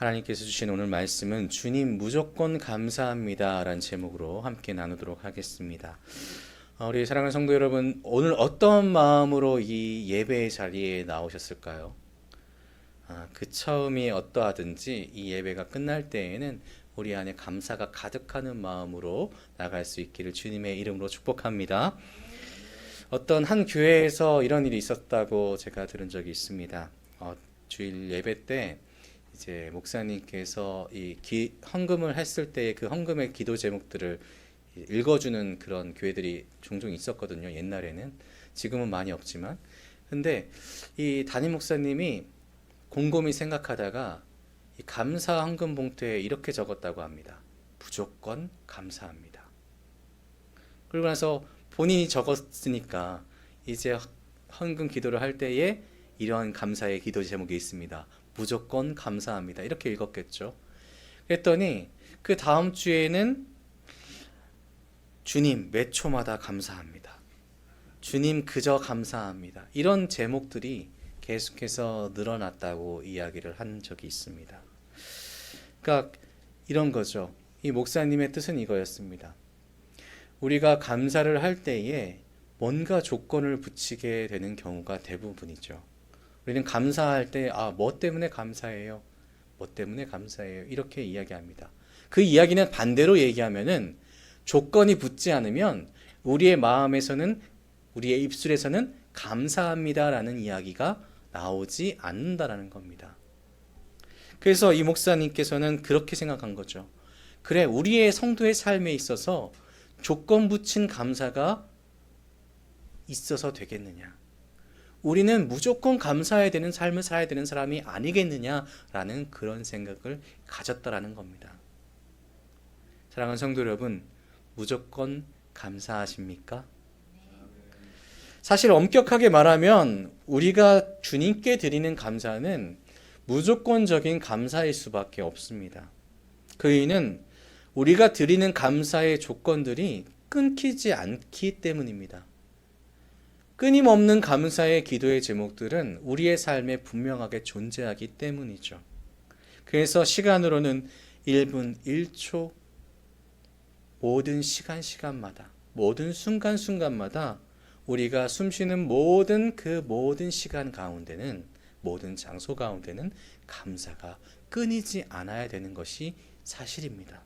하나님께서 주신 오늘 말씀은 주님 무조건 감사합니다 라는 제목으로 함께 나누도록 하겠습니다. 우리 사랑하는 성도 여러분, 오늘 어떤 마음으로 이 예배의 자리에 나오셨을까요? 그 처음이 어떠하든지 이 예배가 끝날 때에는 우리 안에 감사가 가득하는 마음으로 나갈 수 있기를 주님의 이름으로 축복합니다. 어떤 한 교회에서 이런 일이 있었다고 제가 들은 적이 있습니다. 주일 예배 때 이제 목사님께서 헌금을 했을 때 그 헌금의 기도 제목들을 읽어주는 그런 교회들이 종종 있었거든요. 옛날에는. 지금은 많이 없지만. 근데 이 담임 목사님이 곰곰이 생각하다가 이 감사 헌금 봉투에 이렇게 적었다고 합니다. 무조건 감사합니다. 그리고 나서 본인이 적었으니까 이제 헌금 기도를 할 때에 이런 감사의 기도 제목이 있습니다. 무조건 감사합니다. 이렇게 읽었겠죠. 그랬더니 그 다음 주에는 주님 몇 초마다 감사합니다. 주님 그저 감사합니다. 이런 제목들이 계속해서 늘어났다고 이야기를 한 적이 있습니다. 그러니까 이런 거죠. 이 목사님의 뜻은 이거였습니다. 우리가 감사를 할 때에 뭔가 조건을 붙이게 되는 경우가 대부분이죠. 우리는 감사할 때 뭐 때문에 감사해요? 뭐 때문에 감사해요? 이렇게 이야기합니다. 그 이야기는 반대로 얘기하면은 조건이 붙지 않으면 우리의 마음에서는, 우리의 입술에서는 감사합니다라는 이야기가 나오지 않는다라는 겁니다. 그래서 이 목사님께서는 그렇게 생각한 거죠. 그래, 우리의 성도의 삶에 있어서 조건 붙인 감사가 있어서 되겠느냐? 우리는 무조건 감사해야 되는 삶을 살아야 되는 사람이 아니겠느냐라는 그런 생각을 가졌다라는 겁니다. 사랑하는 성도 여러분, 무조건 감사하십니까? 사실 엄격하게 말하면 우리가 주님께 드리는 감사는 무조건적인 감사일 수밖에 없습니다. 그 이유는 우리가 드리는 감사의 조건들이 끊기지 않기 때문입니다. 끊임없는 감사의 기도의 제목들은 우리의 삶에 분명하게 존재하기 때문이죠. 그래서 시간으로는 1분 1초, 모든 시간마다, 모든 순간마다 우리가 숨쉬는 모든 시간 가운데는, 모든 장소 가운데는 감사가 끊이지 않아야 되는 것이 사실입니다.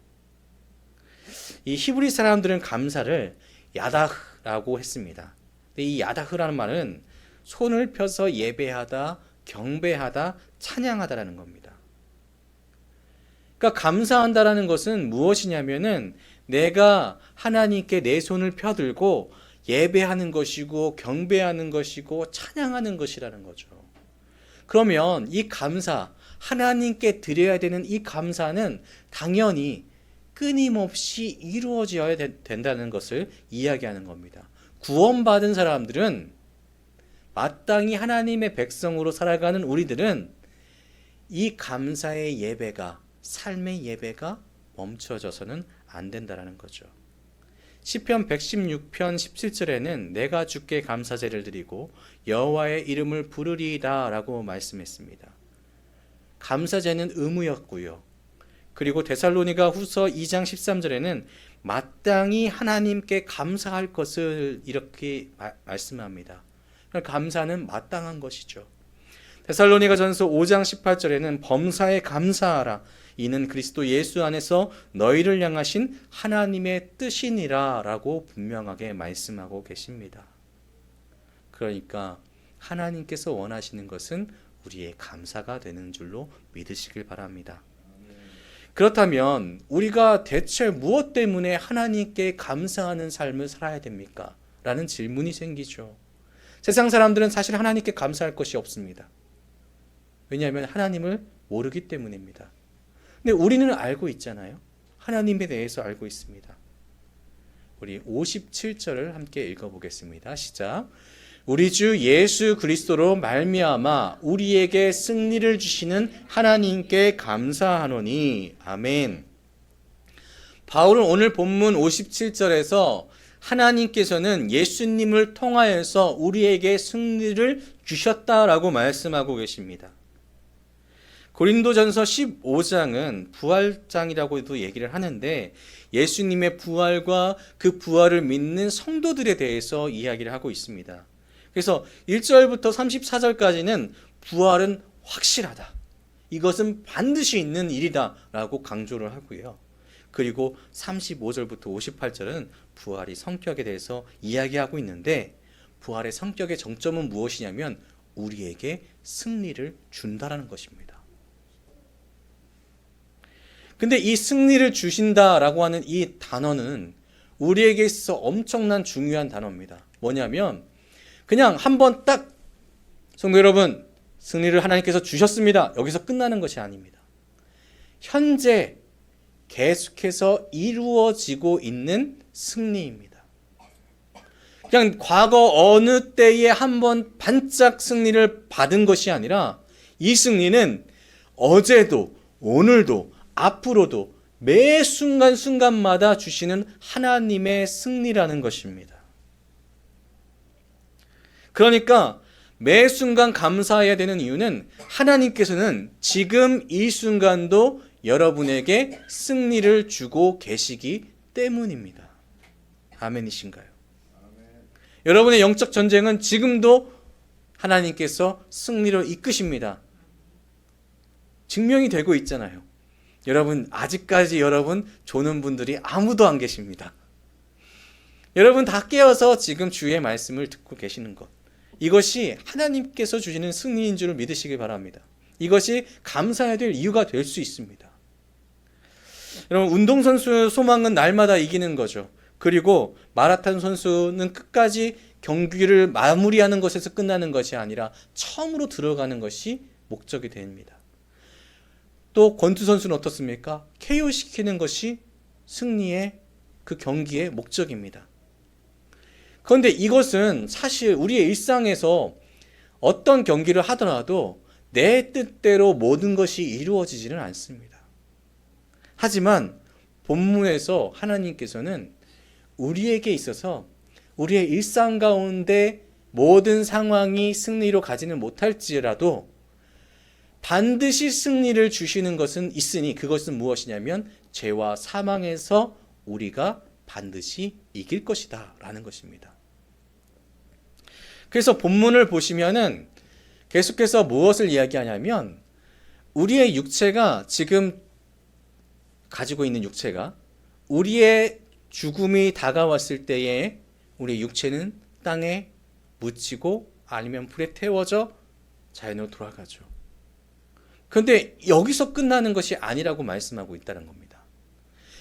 이 히브리 사람들은 감사를 야다흐라고 했습니다. 이 야다흐라는 말은 손을 펴서 예배하다, 경배하다, 찬양하다라는 겁니다. 그러니까 감사한다라는 것은 무엇이냐면은 내가 하나님께 내 손을 펴들고 예배하는 것이고 경배하는 것이고 찬양하는 것이라는 거죠. 그러면 이 감사, 하나님께 드려야 되는 이 감사는 당연히 끊임없이 이루어져야 된다는 것을 이야기하는 겁니다. 구원받은 사람들은, 마땅히 하나님의 백성으로 살아가는 우리들은 이 감사의 예배가, 삶의 예배가 멈춰져서는 안 된다는 거죠. 시편 116편 17절에는 내가 주께 감사제를 드리고 여호와의 이름을 부르리이다 라고 말씀했습니다. 감사제는 의무였고요. 그리고 데살로니가 후서 2장 13절에는 마땅히 하나님께 감사할 것을 이렇게 말씀합니다. 감사는 마땅한 것이죠. 데살로니가 전서 5장 18절에는 범사에 감사하라. 이는 그리스도 예수 안에서 너희를 향하신 하나님의 뜻이니라 라고 분명하게 말씀하고 계십니다. 그러니까 하나님께서 원하시는 것은 우리의 감사가 되는 줄로 믿으시길 바랍니다. 그렇다면 우리가 대체 무엇 때문에 하나님께 감사하는 삶을 살아야 됩니까? 라는 질문이 생기죠. 세상 사람들은 사실 하나님께 감사할 것이 없습니다. 왜냐하면 하나님을 모르기 때문입니다. 근데 우리는 알고 있잖아요. 하나님에 대해서 알고 있습니다. 우리 57절을 함께 읽어보겠습니다. 시작. 우리 주 예수 그리스도로 말미암아 우리에게 승리를 주시는 하나님께 감사하노니. 아멘. 바울은 오늘 본문 57절에서 하나님께서는 예수님을 통하여서 우리에게 승리를 주셨다라고 말씀하고 계십니다. 고린도전서 15장은 부활장이라고도 얘기를 하는데 예수님의 부활과 그 부활을 믿는 성도들에 대해서 이야기를 하고 있습니다. 그래서 1절부터 34절까지는 부활은 확실하다. 이것은 반드시 있는 일이다 라고 강조를 하고요. 그리고 35절부터 58절은 부활이 성격에 대해서 이야기하고 있는데 부활의 성격의 정점은 무엇이냐면 우리에게 승리를 준다라는 것입니다. 근데 이 승리를 주신다라고 하는 이 단어는 우리에게 있어서 엄청난 중요한 단어입니다. 뭐냐면 그냥 한번 딱 성도 여러분 승리를 하나님께서 주셨습니다. 여기서 끝나는 것이 아닙니다. 현재 계속해서 이루어지고 있는 승리입니다. 그냥 과거 어느 때에 한번 반짝 승리를 받은 것이 아니라 이 승리는 어제도 오늘도 앞으로도 매 순간순간마다 주시는 하나님의 승리라는 것입니다. 그러니까 매 순간 감사해야 되는 이유는 하나님께서는 지금 이 순간도 여러분에게 승리를 주고 계시기 때문입니다. 아멘이신가요? 아멘. 여러분의 영적 전쟁은 지금도 하나님께서 승리로 이끄십니다. 증명이 되고 있잖아요. 여러분 아직까지 여러분 조는 분들이 아무도 안 계십니다. 여러분 다 깨어서 지금 주의 말씀을 듣고 계시는 것, 이것이 하나님께서 주시는 승리인 줄 믿으시기 바랍니다. 이것이 감사해야 될 이유가 될 수 있습니다. 여러분 운동선수의 소망은 날마다 이기는 거죠. 그리고 마라톤 선수는 끝까지 경기를 마무리하는 것에서 끝나는 것이 아니라 처음으로 들어가는 것이 목적이 됩니다. 또 권투 선수는 어떻습니까? KO 시키는 것이 승리의 그 경기의 목적입니다. 그런데 이것은 사실 우리의 일상에서 어떤 경기를 하더라도 내 뜻대로 모든 것이 이루어지지는 않습니다. 하지만 본문에서 하나님께서는 우리에게 있어서 우리의 일상 가운데 모든 상황이 승리로 가지는 못할지라도 반드시 승리를 주시는 것은 있으니 그것은 무엇이냐면 죄와 사망에서 우리가 반드시 이길 것이다 라는 것입니다. 그래서 본문을 보시면은 계속해서 무엇을 이야기하냐면 우리의 육체가 지금 가지고 있는 육체가 우리의 죽음이 다가왔을 때에 우리의 육체는 땅에 묻히고 아니면 불에 태워져 자연으로 돌아가죠. 그런데 여기서 끝나는 것이 아니라고 말씀하고 있다는 겁니다.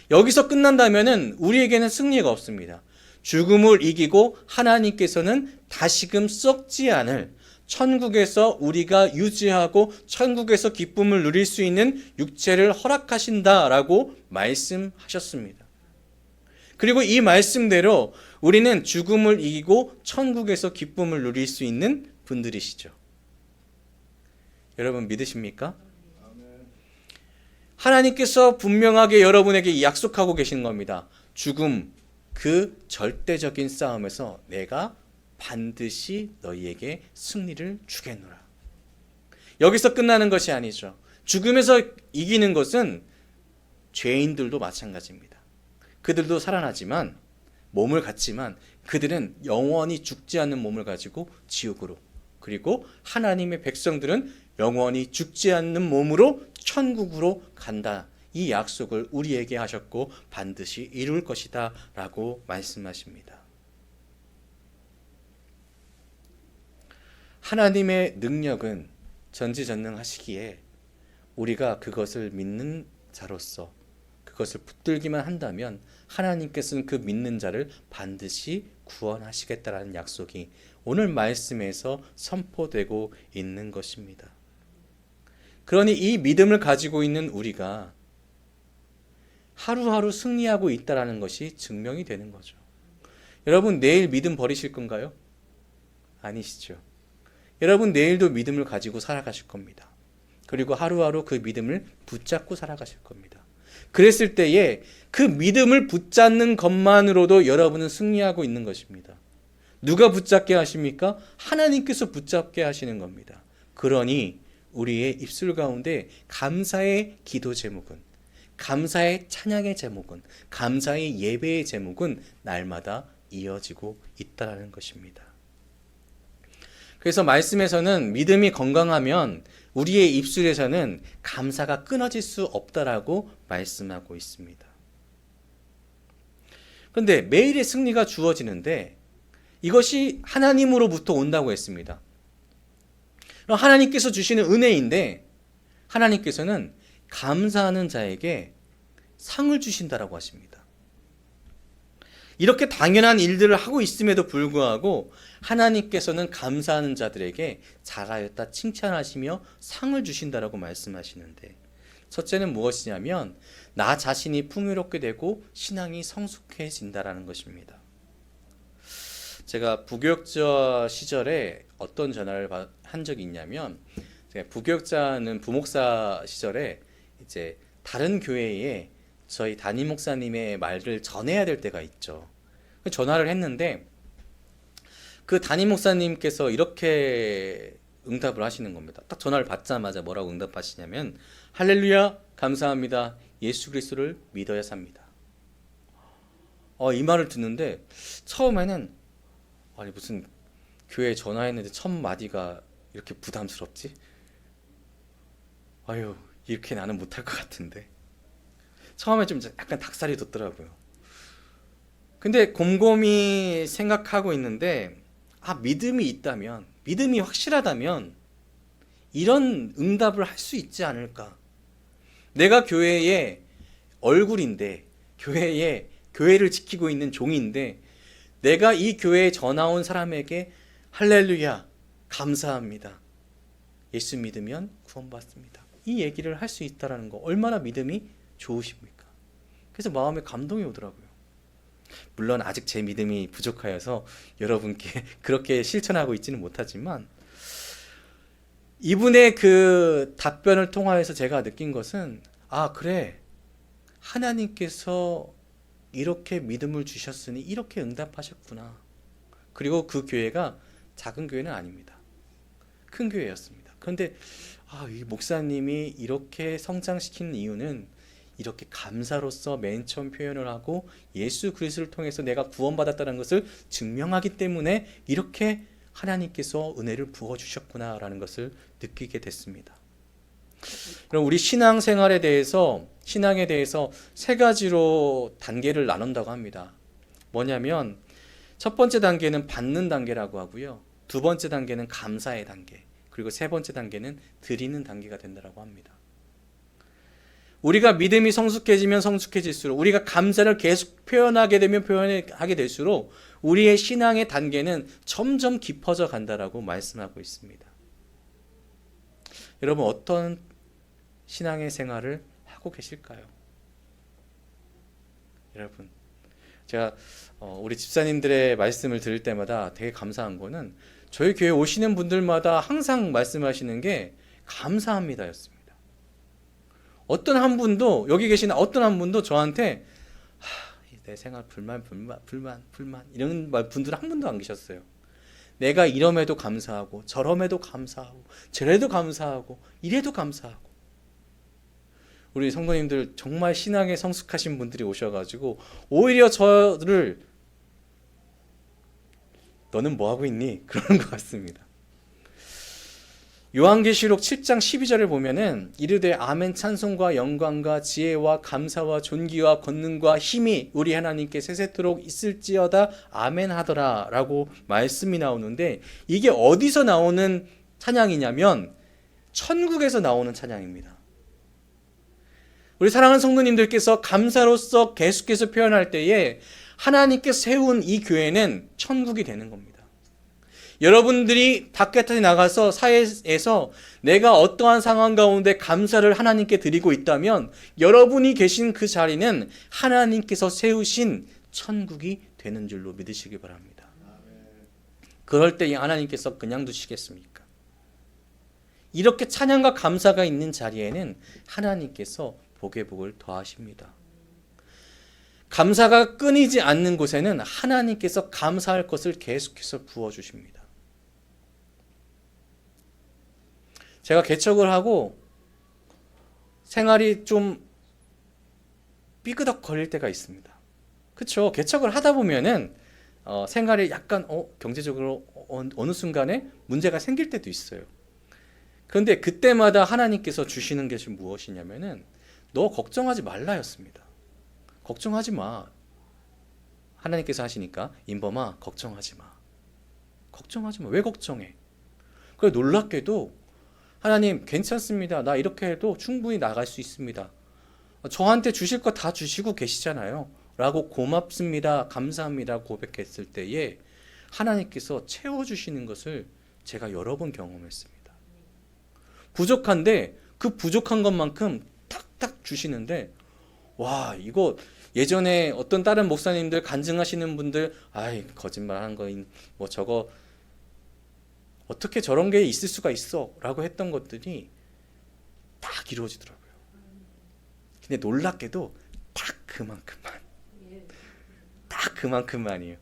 여기서 끝난다면은 우리에게는 승리가 없습니다. 죽음을 이기고 하나님께서는 다시금 썩지 않을 천국에서 우리가 유지하고 천국에서 기쁨을 누릴 수 있는 육체를 허락하신다라고 말씀하셨습니다. 그리고 이 말씀대로 우리는 죽음을 이기고 천국에서 기쁨을 누릴 수 있는 분들이시죠. 여러분 믿으십니까? 하나님께서 분명하게 여러분에게 약속하고 계시는 겁니다. 죽음, 그 절대적인 싸움에서 내가 반드시 너희에게 승리를 주겠노라. 여기서 끝나는 것이 아니죠. 죽음에서 이기는 것은 죄인들도 마찬가지입니다. 그들도 살아나지만 몸을 갖지만 그들은 영원히 죽지 않는 몸을 가지고 지옥으로, 그리고 하나님의 백성들은 영원히 죽지 않는 몸으로 천국으로 간다. 이 약속을 우리에게 하셨고 반드시 이룰 것이다 라고 말씀하십니다. 하나님의 능력은 전지전능하시기에 우리가 그것을 믿는 자로서 그것을 붙들기만 한다면 하나님께서는 그 믿는 자를 반드시 구원하시겠다라는 약속이 오늘 말씀에서 선포되고 있는 것입니다. 그러니 이 믿음을 가지고 있는 우리가 하루하루 승리하고 있다는 것이 증명이 되는 거죠. 여러분 내일 믿음 버리실 건가요? 아니시죠. 여러분 내일도 믿음을 가지고 살아가실 겁니다. 그리고 하루하루 그 믿음을 붙잡고 살아가실 겁니다. 그랬을 때에 그 믿음을 붙잡는 것만으로도 여러분은 승리하고 있는 것입니다. 누가 붙잡게 하십니까? 하나님께서 붙잡게 하시는 겁니다. 그러니 우리의 입술 가운데 감사의 기도 제목은, 감사의 찬양의 제목은, 감사의 예배의 제목은 날마다 이어지고 있다는 것입니다. 그래서 말씀에서는 믿음이 건강하면 우리의 입술에서는 감사가 끊어질 수 없다라고 말씀하고 있습니다. 그런데 매일의 승리가 주어지는데 이것이 하나님으로부터 온다고 했습니다. 하나님께서 주시는 은혜인데 하나님께서는 감사하는 자에게 상을 주신다라고 하십니다. 이렇게 당연한 일들을 하고 있음에도 불구하고 하나님께서는 감사하는 자들에게 잘하였다 칭찬하시며 상을 주신다라고 말씀하시는데, 첫째는 무엇이냐면 나 자신이 풍요롭게 되고 신앙이 성숙해진다라는 것입니다. 제가 부교육자 시절에 어떤 전화를 한 적이 있냐면, 제가 부교육자는 부목사 시절에 이제 다른 교회에 저희 담임 목사님의 말을 전해야 될 때가 있죠. 전화를 했는데 그 담임 목사님께서 이렇게 응답을 하시는 겁니다. 딱 전화를 받자마자 뭐라고 응답하시냐면, 할렐루야, 감사합니다. 예수 그리스도를 믿어야 삽니다. 이 말을 듣는데 처음에는 아니 무슨 교회에 전화했는데 첫 마디가 이렇게 부담스럽지? 아유, 이렇게 나는 못할 것 같은데. 처음에 좀 약간 닭살이 돋더라고요. 근데 곰곰이 생각하고 있는데 믿음이 있다면, 믿음이 확실하다면 이런 응답을 할 수 있지 않을까. 내가 교회의 얼굴인데, 교회를 지키고 있는 종인데, 내가 이 교회에 전화 온 사람에게 할렐루야, 감사합니다, 예수 믿으면 구원받습니다, 이 얘기를 할 수 있다는 거 얼마나 믿음이 좋으십니까? 그래서 마음에 감동이 오더라고요. 물론 아직 제 믿음이 부족하여서 여러분께 그렇게 실천하고 있지는 못하지만, 이분의 그 답변을 통하여서 제가 느낀 것은, 그래, 하나님께서 이렇게 믿음을 주셨으니 이렇게 응답하셨구나. 그리고 그 교회가 작은 교회는 아닙니다. 큰 교회였습니다. 그런데 이 목사님이 이렇게 성장시키는 이유는 이렇게 감사로서 맨 처음 표현을 하고 예수 그리스도를 통해서 내가 구원받았다는 것을 증명하기 때문에 이렇게 하나님께서 은혜를 부어주셨구나라는 것을 느끼게 됐습니다. 그럼 우리 신앙에 대해서 세 가지로 단계를 나눈다고 합니다. 뭐냐면 첫 번째 단계는 받는 단계라고 하고요, 두 번째 단계는 감사의 단계, 그리고 세 번째 단계는 드리는 단계가 된다고 합니다. 우리가 믿음이 성숙해지면 성숙해질수록, 우리가 감사를 계속 표현하게 될수록 우리의 신앙의 단계는 점점 깊어져 간다라고 말씀하고 있습니다. 여러분, 어떤 신앙의 생활을 하고 계실까요? 여러분, 제가 우리 집사님들의 말씀을 들을 때마다 되게 감사한 거는, 저희 교회 오시는 분들마다 항상 말씀하시는 게 감사합니다 였습니다. 여기 계신 어떤 한 분도 저한테 내 생활 불만 이런 분들은 한 분도 안 계셨어요. 내가 이럼에도 감사하고 저럼에도 감사하고 저래도 감사하고 이래도 감사하고. 우리 성도님들 정말 신앙에 성숙하신 분들이 오셔가지고 오히려 저를 너는 뭐하고 있니? 그러는 것 같습니다. 요한계시록 7장 12절을 보면은 이르되 아멘, 찬송과 영광과 지혜와 감사와 존귀와 권능과 힘이 우리 하나님께 세세토록 있을지어다 아멘 하더라 라고 말씀이 나오는데, 이게 어디서 나오는 찬양이냐면 천국에서 나오는 찬양입니다. 우리 사랑하는 성도님들께서 감사로서 계속해서 표현할 때에 하나님께서 세운 이 교회는 천국이 되는 겁니다. 여러분들이 밖에 나가서 사회에서 내가 어떠한 상황 가운데 감사를 하나님께 드리고 있다면 여러분이 계신 그 자리는 하나님께서 세우신 천국이 되는 줄로 믿으시기 바랍니다. 그럴 때 하나님께서 그냥 두시겠습니까? 이렇게 찬양과 감사가 있는 자리에는 하나님께서 복의 복을 더하십니다. 감사가 끊이지 않는 곳에는 하나님께서 감사할 것을 계속해서 부어주십니다. 제가 개척을 하고 생활이 좀 삐그덕 거릴 때가 있습니다. 그쵸? 개척을 하다 보면은 생활이 약간 경제적으로 어느 순간에 문제가 생길 때도 있어요. 그런데 그때마다 하나님께서 주시는 것이 무엇이냐면은 너 걱정하지 말라였습니다. 걱정하지 마. 하나님께서 하시니까 인범아 걱정하지 마. 걱정하지 마. 왜 걱정해? 그래 놀랍게도 하나님 괜찮습니다. 나 이렇게 해도 충분히 나갈 수 있습니다. 저한테 주실 거 다 주시고 계시잖아요. 라고 고맙습니다. 감사합니다. 고백했을 때에 하나님께서 채워주시는 것을 제가 여러 번 경험했습니다. 부족한데 그 부족한 것만큼 탁탁 주시는데 와 이거 예전에 어떤 다른 목사님들 간증하시는 분들 아이 거짓말한 거인 뭐 저거 어떻게 저런 게 있을 수가 있어 라고 했던 것들이 딱 이루어지더라고요. 근데 놀랍게도 딱 그만큼만이에요.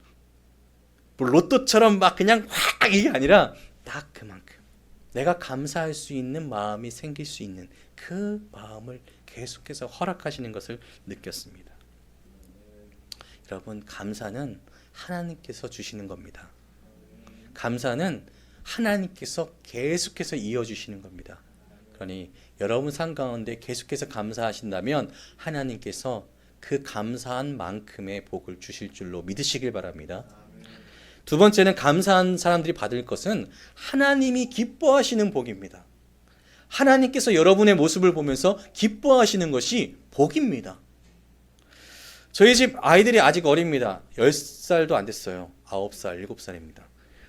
뭐 로또처럼 막 그냥 확 이게 아니라 딱 그만큼 내가 감사할 수 있는 마음이 생길 수 있는 그 마음을 계속해서 허락하시는 것을 느꼈습니다. 여러분 감사는 하나님께서 주시는 겁니다. 감사는 하나님께서 계속해서 이어주시는 겁니다. 그러니 여러분 삶 가운데 계속해서 감사하신다면 하나님께서 그 감사한 만큼의 복을 주실 줄로 믿으시길 바랍니다. 두 번째는 감사한 사람들이 받을 것은 하나님이 기뻐하시는 복입니다. 하나님께서 여러분의 모습을 보면서 기뻐하시는 것이 복입니다. 저희 집 아이들이 아직 어립니다. 10살도 안 됐어요. 9살, 7살입니다.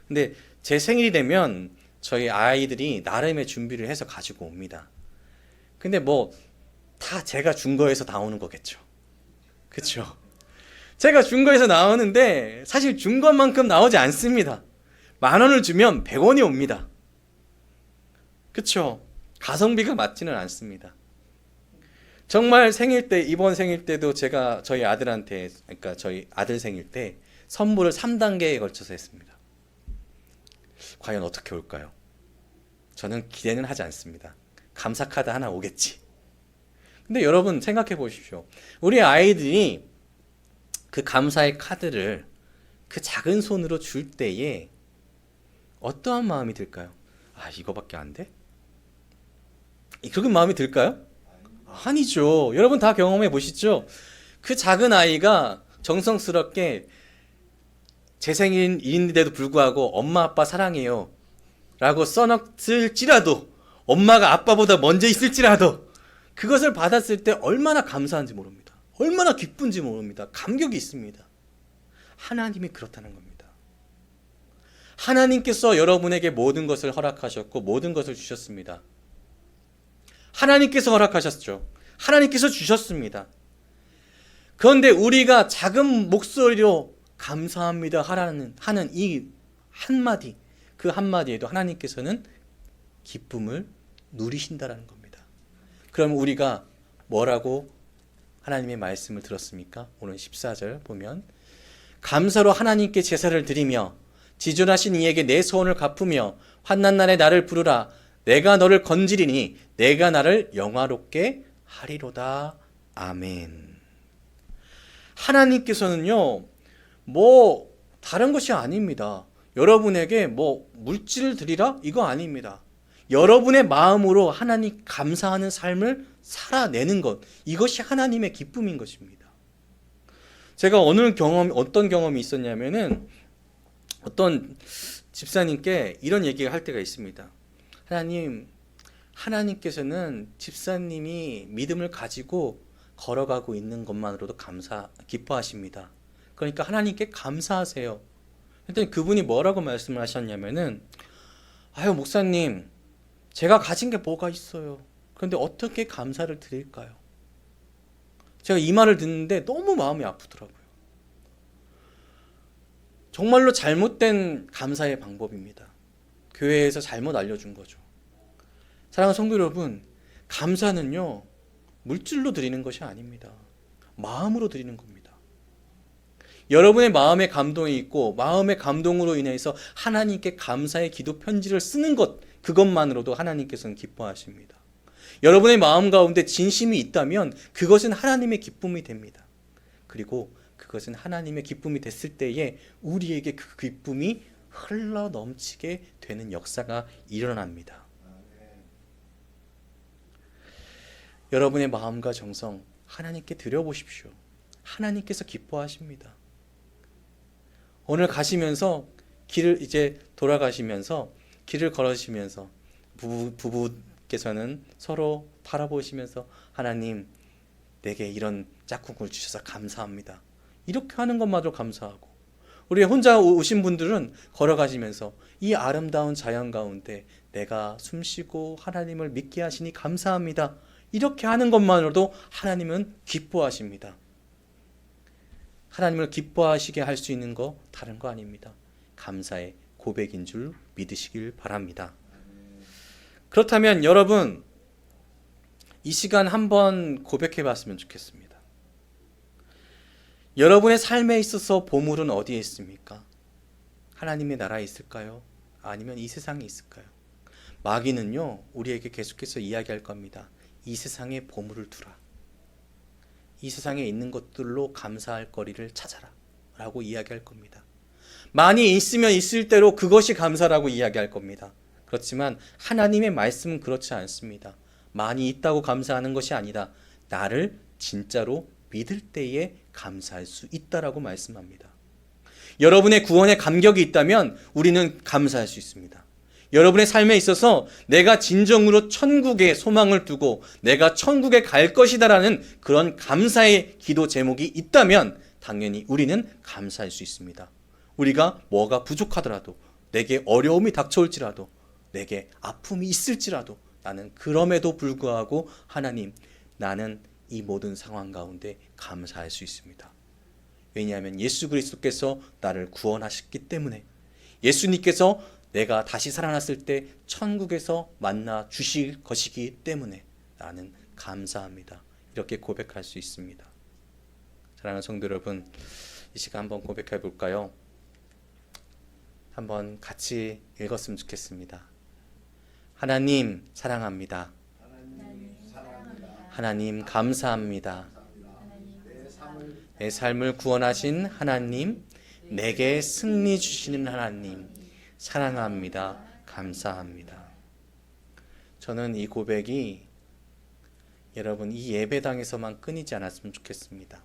근데 제 생일이 되면 저희 아이들이 나름의 준비를 해서 가지고 옵니다. 근데 뭐 다 제가 준 거에서 나오는 거겠죠. 그렇죠? 제가 준 거에서 나오는데 사실 준 것만큼 나오지 않습니다. 10,000원을 주면 100원이 옵니다. 그렇죠? 가성비가 맞지는 않습니다. 정말 생일 때 이번 생일 때도 제가 저희 아들한테 그러니까 저희 아들 생일 때 선물을 3단계에 걸쳐서 했습니다. 과연 어떻게 올까요? 저는 기대는 하지 않습니다. 감사 카드 하나 오겠지. 근데 여러분 생각해 보십시오. 우리 아이들이 그 감사의 카드를 그 작은 손으로 줄 때에 어떠한 마음이 들까요? 아 이거밖에 안 돼? 그런 마음이 들까요? 아니죠. 여러분 다 경험해 보시죠. 그 작은 아이가 정성스럽게 제 생일인데도 불구하고 엄마 아빠 사랑해요 라고 써놨을지라도 엄마가 아빠보다 먼저 있을지라도 그것을 받았을 때 얼마나 감사한지 모릅니다. 얼마나 기쁜지 모릅니다. 감격이 있습니다. 하나님이 그렇다는 겁니다. 하나님께서 여러분에게 모든 것을 허락하셨고 모든 것을 주셨습니다. 하나님께서 허락하셨죠. 하나님께서 주셨습니다. 그런데 우리가 작은 목소리로 감사합니다 하는 이 한마디, 그 한마디에도 하나님께서는 기쁨을 누리신다라는 겁니다. 그럼 우리가 뭐라고 하나님의 말씀을 들었습니까? 오늘 14절 보면 감사로 하나님께 제사를 드리며 지존하신 이에게 내 소원을 갚으며 환난 날에 나를 부르라 내가 너를 건지리니 내가 나를 영화롭게 하리로다. 아멘. 하나님께서는요 뭐 다른 것이 아닙니다. 여러분에게 뭐 물질을 드리라? 이거 아닙니다. 여러분의 마음으로 하나님 감사하는 삶을 살아내는 것, 이것이 하나님의 기쁨인 것입니다. 제가 어떤 경험이 있었냐면은 어떤 집사님께 이런 얘기를 할 때가 있습니다. 하나님께서는 집사님이 믿음을 가지고 걸어가고 있는 것만으로도 기뻐하십니다. 그러니까 하나님께 감사하세요. 그랬더니 그분이 뭐라고 말씀을 하셨냐면은 아유 목사님 제가 가진 게 뭐가 있어요. 그런데 어떻게 감사를 드릴까요? 제가 이 말을 듣는데 너무 마음이 아프더라고요. 정말로 잘못된 감사의 방법입니다. 교회에서 잘못 알려준 거죠. 사랑하는 성도 여러분, 감사는요 물질로 드리는 것이 아닙니다. 마음으로 드리는 겁니다. 여러분의 마음에 감동이 있고 마음의 감동으로 인해서 하나님께 감사의 기도 편지를 쓰는 것, 그것만으로도 하나님께서는 기뻐하십니다. 여러분의 마음 가운데 진심이 있다면 그것은 하나님의 기쁨이 됩니다. 그리고 그것은 하나님의 기쁨이 됐을 때에 우리에게 그 기쁨이 흘러 넘치게 되는 역사가 일어납니다. 여러분의 마음과 정성 하나님께 드려보십시오. 하나님께서 기뻐하십니다. 오늘 가시면서 길을 이제 돌아가시면서 길을 걸으시면서 부부께서는 서로 바라보시면서 하나님 내게 이런 짝꿍을 주셔서 감사합니다. 이렇게 하는 것마저 감사하고 우리 혼자 오신 분들은 걸어가시면서 이 아름다운 자연 가운데 내가 숨쉬고 하나님을 믿게 하시니 감사합니다. 이렇게 하는 것만으로도 하나님은 기뻐하십니다. 하나님을 기뻐하시게 할 수 있는 거 다른 거 아닙니다. 감사의 고백인 줄 믿으시길 바랍니다. 그렇다면 여러분 이 시간 한번 고백해 봤으면 좋겠습니다. 여러분의 삶에 있어서 보물은 어디에 있습니까? 하나님의 나라에 있을까요? 아니면 이 세상에 있을까요? 마귀는요 우리에게 계속해서 이야기할 겁니다. 이 세상에 보물을 두라. 이 세상에 있는 것들로 감사할 거리를 찾아라 라고 이야기할 겁니다. 많이 있으면 있을 대로 그것이 감사라고 이야기할 겁니다. 그렇지만 하나님의 말씀은 그렇지 않습니다. 많이 있다고 감사하는 것이 아니다. 나를 진짜로 믿을 때에 감사할 수 있다라고 말씀합니다. 여러분의 구원에 감격이 있다면 우리는 감사할 수 있습니다. 여러분의 삶에 있어서 내가 진정으로 천국에 소망을 두고 내가 천국에 갈 것이다라는 그런 감사의 기도 제목이 있다면 당연히 우리는 감사할 수 있습니다. 우리가 뭐가 부족하더라도 내게 어려움이 닥쳐올지라도 내게 아픔이 있을지라도 나는 그럼에도 불구하고 하나님 나는 이 모든 상황 가운데 감사할 수 있습니다. 왜냐하면 예수 그리스도께서 나를 구원하셨기 때문에 예수님께서 내가 다시 살아났을 때 천국에서 만나 주실 것이기 때문에 나는 감사합니다. 이렇게 고백할 수 있습니다. 사랑하는 성도 여러분, 이 시간 한번 고백해 볼까요? 한번 같이 읽었으면 좋겠습니다. 하나님 사랑합니다. 하나님 감사합니다. 내 삶을 구원하신 하나님, 내게 승리 주시는 하나님 사랑합니다. 감사합니다. 저는 이 고백이 여러분 이 예배당에서만 끊이지 않았으면 좋겠습니다.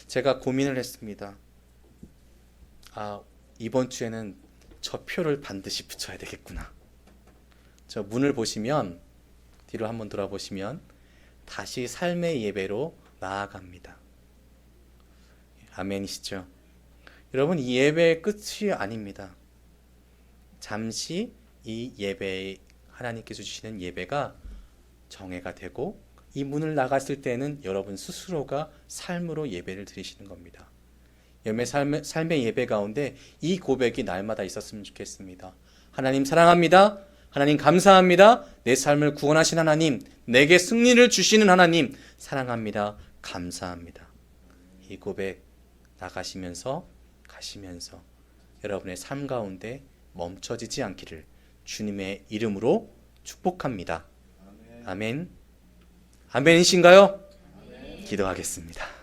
제가 고민을 했습니다. 이번 주에는 저 표를 반드시 붙여야 되겠구나. 저 문을 보시면 뒤로 한번 돌아보시면 다시 삶의 예배로 나아갑니다. 아멘이시죠? 여러분 이 예배의 끝이 아닙니다. 잠시 이 예배 하나님께서 주시는 예배가 정회가 되고 이 문을 나갔을 때는 여러분 스스로가 삶으로 예배를 드리시는 겁니다. 삶의 예배 가운데 이 고백이 날마다 있었으면 좋겠습니다. 하나님 사랑합니다. 하나님 감사합니다. 내 삶을 구원하신 하나님, 내게 승리를 주시는 하나님 사랑합니다. 감사합니다. 이 고백 나가시면서 가시면서 여러분의 삶 가운데 멈춰지지 않기를 주님의 이름으로 축복합니다. 아멘. 아멘이신가요? 아멘. 기도하겠습니다.